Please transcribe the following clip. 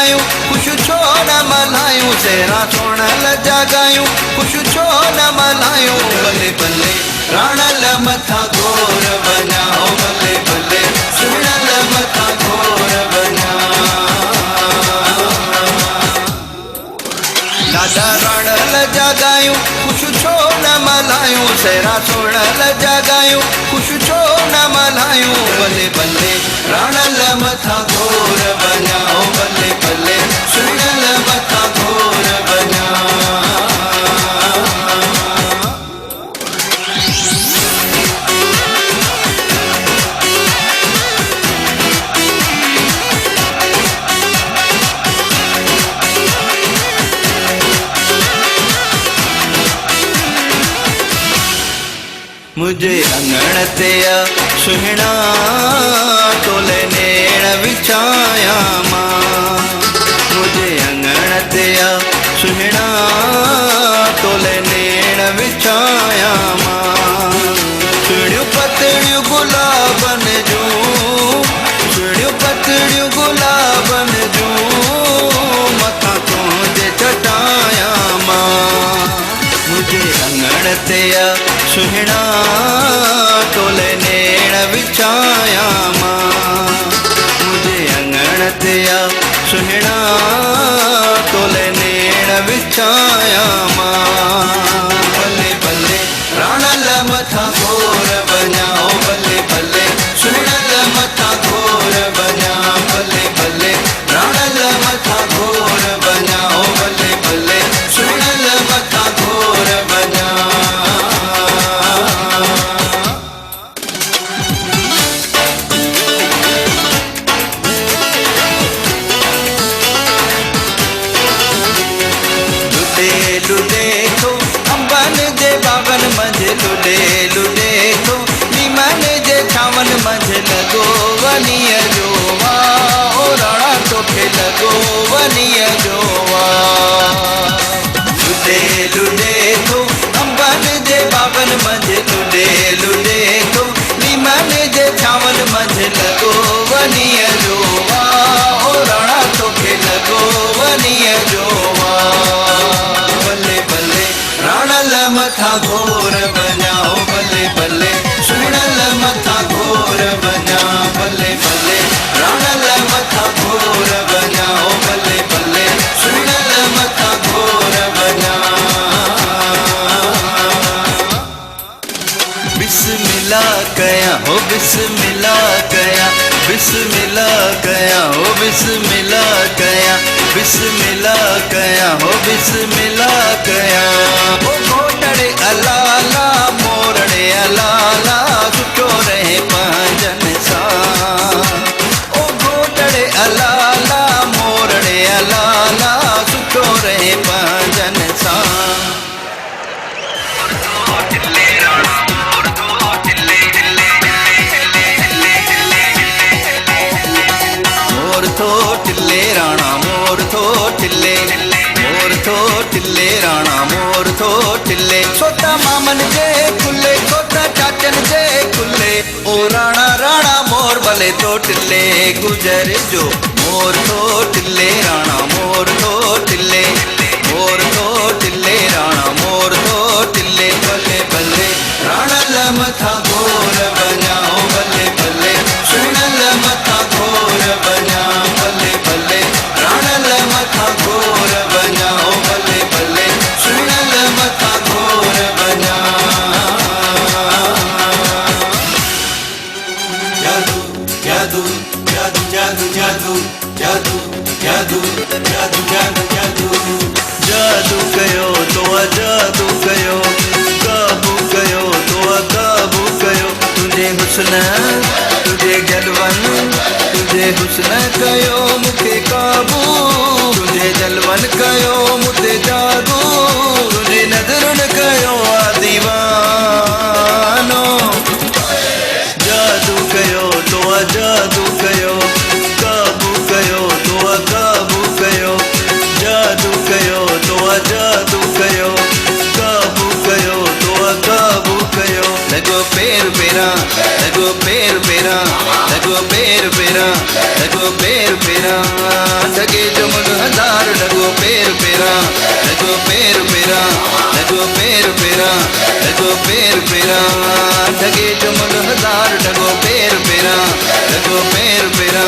जगायूं खुश छो न मल्हायूं सेरा सोण जगायूं खुश छो न मल्हायूं भले भले राणल मथा घोर बना भले भले सुणल मथा घोर बना दादा राणल जगायूं खुश छो न मल्हायूं सेरा सोणल जगायूं खुश छो न मल्हायूं भले भले राणल मथा घोर बना भले भले सुणल मथा घोर बना मुझे अंगण ते सुहिणा तोले नेण विछाया मां मुझे अंगण ते सुहिणा तोले नेण विछाया मां सुणियूं पतड़ियूं गुलाबन जूं सुणियूं पतड़ियूं गुलाबन जूं मथां तुंहिंजे चटाया मां मुझे अंगण ते सुहिणा तोले नेण विछाया मां मुझे अंगण ते सुहिणा तोले नेण विछाया मां भले भले राणल मथा घोर बना भले भले सुणल मथा घोर बना भले भले राणल मथा घोर बना भले भले सुणल मथा घोर बना देखो अंबन जे बागन मंझ लुडे देखो नीमन जे छावन मंझ लगो वनीय जोवा ओ राणा तोखे लगो वनीय जोवा लुडे देखो अंबन जे बागन मंझ लुडे देखो नीमन जे छावन मंझ लगो वनीय जोवा ओ राणा तोखे लगो वनीय जोवा राणल मथा घोर बना भले भले सुणल मथा घोर बना भले भले राणल मथा घोर बना भले भले सुणल मथा घोर बना बिस्मिल्लाह कया हो बिस्मिल्लाह कया बिस्मिल्लाह कया हो बिस्मिल्लाह कया बिस्मिल्लाह कया हो बिस्मिल्लाह कया ओ घोटड़े अलाला मोरड़े अलाला सुठो रहे पंजन सां ओ घोटड़े अलाला मोरड़े अलाला सुठो रहे पंजन सां टिल्ले राणा मोर थो टिल्ले राणा मोर थो टिल्ले छोटा मामन जे खुले छोटा चाचन जे खुले ओ राणा राणा मोर भले तो टिल्ले गुजर जो मोर थो टिल्ले राणा मोर थो टिल्ले राणा मोर थो टिल्ले भले भले राणल मथा घोर बना भले भले सुणल मथा घोर बना भले भले राणल मथा घोर बना भले भले सुणल मथा घोर बना जादू जादू जादू जादू जादू जादू जादू जादू जादू जादू जादू कयो तो जादू कयो काबू कयो तो काबू कयो तुझे हुस्न तुझे जलवन तुझे हुस्न कयो मुझे काबू तुझे जलवन कयो मुझे जादू तुझे नजरुन कयो दीवानो जादू कयो तो जादू कयो काबू कयो तो काबू कयो जादू कयो तो जादू कयो काबू कयो तो काबू कयो लगो पैर पेरा लगो पैर पेरा लगो पैर पेरा लगो पैर पेरा सगे जो ठगो पैर पेरा ठगे जो मुल हजार ठगो पैर पेरा ठगो पैर पेरा